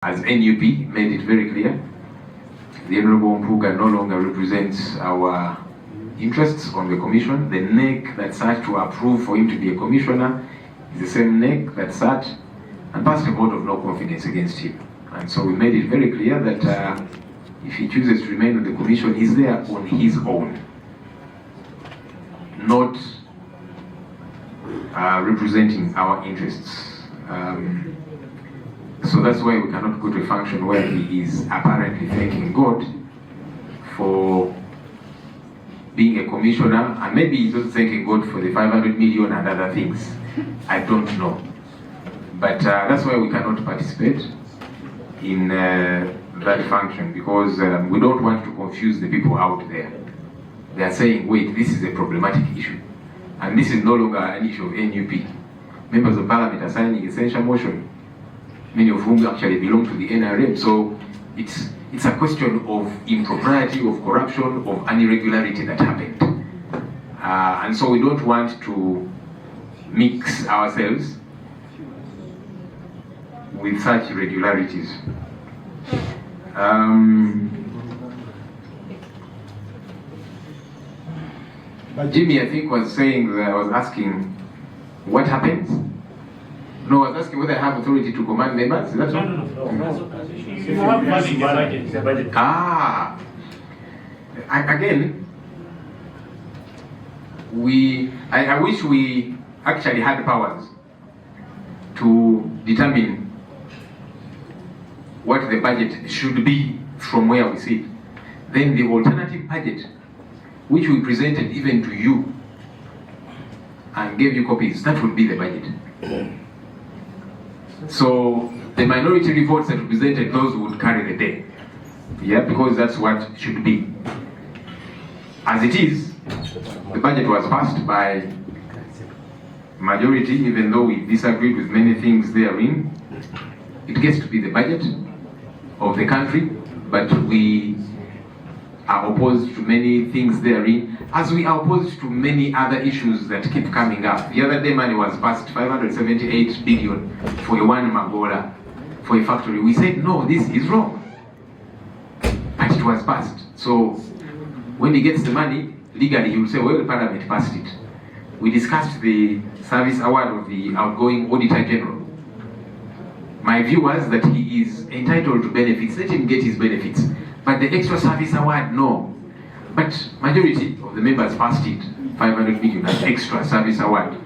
As NUP made it very clear, the Honorable Mpuuga no longer represents our interests on the commission. The neck that sat to approve for him to be a commissioner is the same neck that sat and passed a vote of no confidence against him. And so we made it very clear that if he chooses to remain on the commission, he's there on his own, not representing our interests. So that's why we cannot go to a function where he is apparently thanking God for being a commissioner, and maybe he's also thanking God for the 500 million and other things. I don't know. But that's why we cannot participate in that function, because we don't want to confuse the people out there. They are saying, wait, this is a problematic issue. And this is no longer an issue of NUP. Members of Parliament are signing essential motion, many of whom actually belong to the NRM. So it's a question of impropriety, of corruption, of an irregularity that happened. And so we don't want to mix ourselves with such irregularities. Jimmy, I think, was saying that I was asking what happens. No, I was asking whether I have authority to command members. Is that right? No. You have money in the budget. Again, I wish we actually had powers to determine what the budget should be from where we sit. Then the alternative budget, which we presented even to you and gave you copies, that would be the budget. So the minority reports that represented those would carry the day. Yeah, because that's what should be. As it is, the budget was passed by majority, even though we disagreed with many things therein. It gets to be the budget of the country, but we are opposed to many things therein, as we are opposed to many other issues that keep coming up. The other day money was passed, 578 billion for a one Magola, for a factory. We said, no, this is wrong. But it was passed. So when he gets the money, legally he will say, well, the Parliament passed it. We discussed the service award of the outgoing Auditor General. My view was that he is entitled to benefits. Let him get his benefits. But the extra service award, no. But majority of the members passed it, 500 million, as extra service award.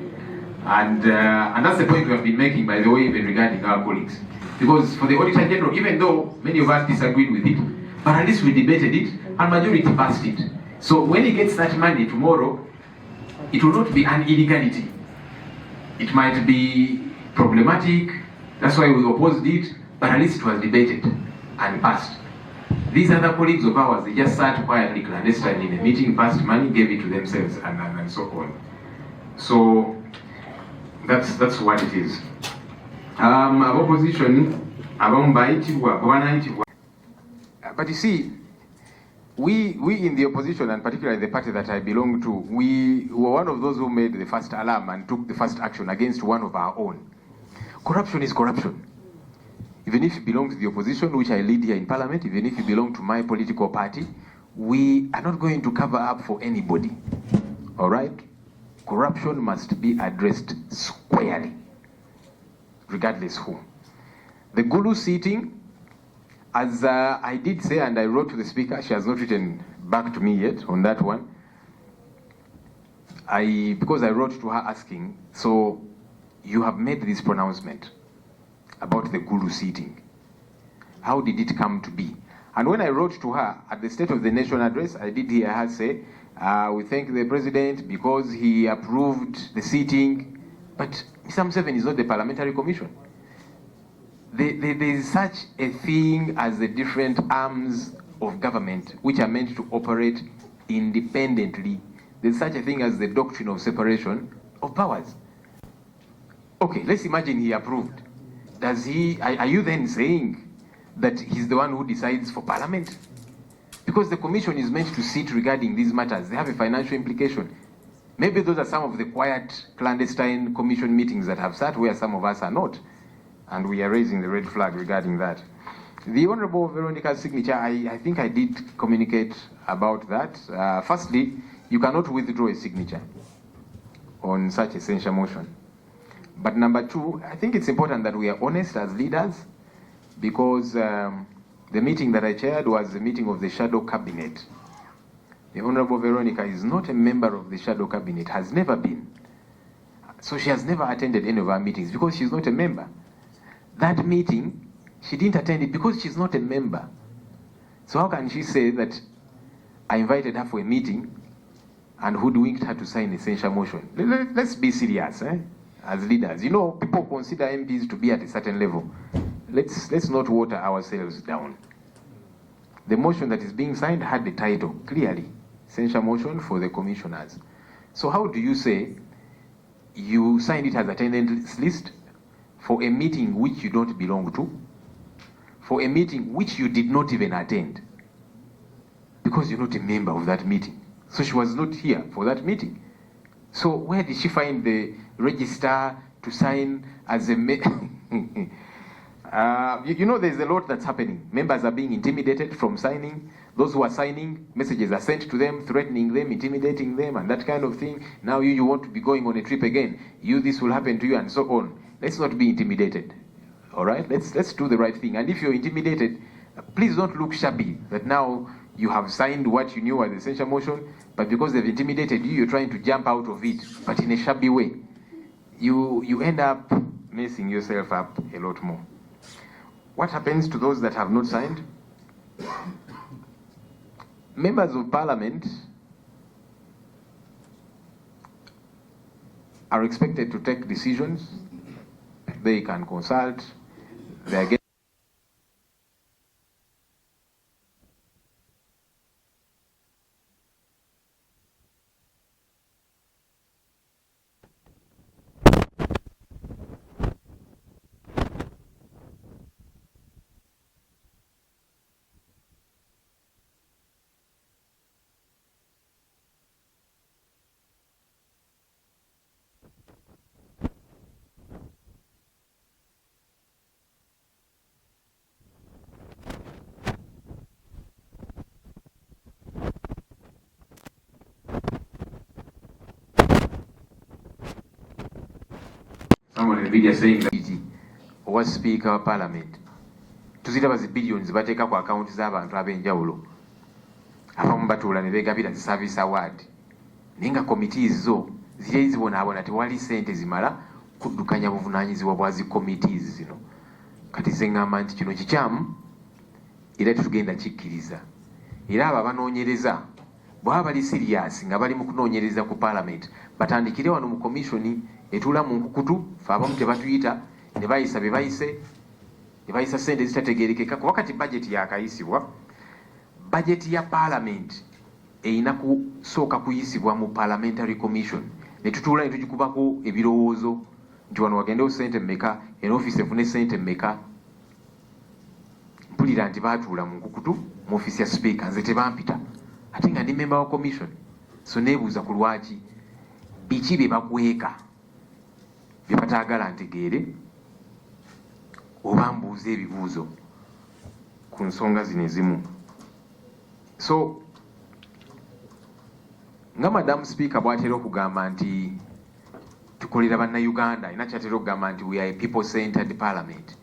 And that's the point we have been making, by the way, even regarding our colleagues. Because for the Auditor General, even though many of us disagreed with it, but at least we debated it, and majority passed it. So when he gets that money tomorrow, it will not be an illegality. It might be problematic. That's why we opposed it, but at least it was debated and passed. These other colleagues of ours, they just sat quietly, clandestinely in a meeting, passed money, gave it to themselves, and so on. So that's what it is. Opposition, but you see, we in the opposition, and particularly the party that I belong to, we were one of those who made the first alarm and took the first action against one of our own. Corruption is corruption. Even if you belong to the opposition, which I lead here in Parliament, even if you belong to my political party, we are not going to cover up for anybody. All right? Corruption must be addressed squarely, regardless who. The Gulu seating, as I did say, and I wrote to the Speaker, she has not written back to me yet on that one. Because I wrote to her asking, so you have made this pronouncement about the Gulu seating. How did it come to be? And when I wrote to her at the State of the Nation address, I did hear her say, we thank the President because he approved the seating. But Mr. Museveni is not the Parliamentary Commission. There is such a thing as the different arms of government which are meant to operate independently. There's such a thing as the doctrine of separation of powers. Okay, let's imagine he approved. Are you then saying that he's the one who decides for Parliament? Because the Commission is meant to sit regarding these matters. They have a financial implication. Maybe those are some of the quiet, clandestine Commission meetings that have sat where some of us are not. and we are raising the red flag regarding that. The Honourable Veronica's signature, I think I did communicate about that. Firstly, you cannot withdraw a signature on such a censure motion. But number two, I think it's important that we are honest as leaders, because the meeting that I chaired was the meeting of the shadow cabinet. The Honourable Veronica is not a member of the shadow cabinet, has never been. So she has never attended any of our meetings because she's not a member. That meeting, she didn't attend it because she's not a member. So how can she say that I invited her for a meeting and hoodwinked her to sign a censure motion? Let's be serious, as leaders. You know, people consider MPs to be at a certain level. Let's not water ourselves down. The motion that is being signed had the title, clearly, censure motion for the commissioners. So how do you say you signed it as attendance list for a meeting which you don't belong to, for a meeting which you did not even attend, because you're not a member of that meeting? So she was not here for that meeting. So where did she find the register to sign as a you know, there's a lot that's happening. Members are being intimidated from signing. Those who are signing, messages are sent to them, threatening them, intimidating them, and that kind of thing. Now you want to be going on a trip again. This will happen to you, and so on. Let's not be intimidated. All right? Let's do the right thing. And if you're intimidated, please don't look shabby that now you have signed what you knew was the censure motion, but because they've intimidated you, you're trying to jump out of it, but in a shabby way. You end up messing yourself up a lot more. What happens to those that have not signed? Members of Parliament are expected to take decisions. They can consult. They are someone in the media saying that was Speaker of Parliament. Tuziraba zi billions bateeka ku account z'abantu ab'enjawulo. Abamu batuula ne beegabira zi service award. Naye nga committees zo ziri zibonaabona tewali ssente zimala kuddukanya buvunaanyizibwa bwa zi committees zino. Kati ze ngamba nti kino kikyamu era tetugenda kikkiriza. Era abo abanoonyereza bw'aba bali serious nga bali mu kunoonyereza ku Parliament batandikire wano mu commission etuula mu nkukutu, fe abamu tebatuyita ne bayisa be bayise, ne bayisa ssente zitategeerekeka. Kuba kati budget yakayisibwa, budget ya Parliament erina kusooka kuyisibwa mu Parliamentary Commission, ne tutuula ne tugikubako ebirowoozo nti wano wagendewo ssente mmeka, eno office efune ssente mmeka. Mpulira nti baatuula mu nkukutu mu office ya Speaker, nze tebampita ate nga ndi member wa commission. So neebuuza ku lwaki biki bye bakweka bye bataagala ntegeere, oba mbuuza ebibuuzo ku nsonga zino ezimu. So nga Madam Speaker bw'atera okugamba nti tukolera bannayuganda, alina kyatera okugamba nti we are a people-centered parliament.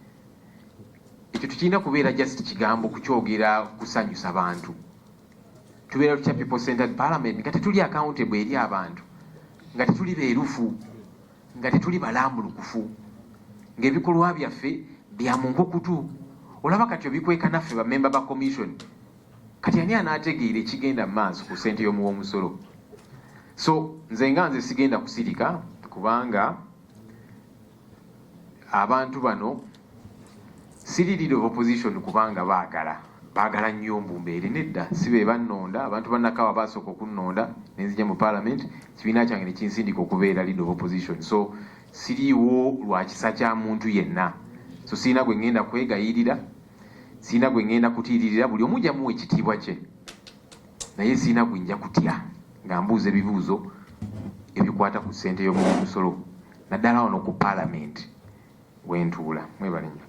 Ekyo tukirina kubeera just kigambo kukyogera kusanyusa bantu. Tubeera tutya people-centered parliament nga tetuli accountable eri abantu, nga tetuli beerufu, nga tetuli balambulukufu, ng'ebikolwa byaffe bya mu nkukutu. Olaba kati obikweka naffe bamemba ba commission, kati ani anaategeera ekigenda mu maaso ku ssente y'omuwa omusolo? So nze sigenda kusirika, kubanga abantu bano siri leader of opposition kubanga baagala nnyo mbumbeere. Nedda, si be bannonda, abantu bannakawa baasooka okunnonda ne nzija mu Parliament, kibiina kyange ne kinsindika okubeera leader of opposition. So siriiwo lwa kisa kya muntu yenna. So sirina gwe ngenda kwegayirira, sirina gwe ngenda kutiiririra, buli omu jja muwa ekitiibwa kye. Naye sirina gwe nja kutya nga mbuuza ebibuuzo ebikwata ku ssente y'omusolo, naddala wano ku Parliament. wentuula. Mwebale nnyo.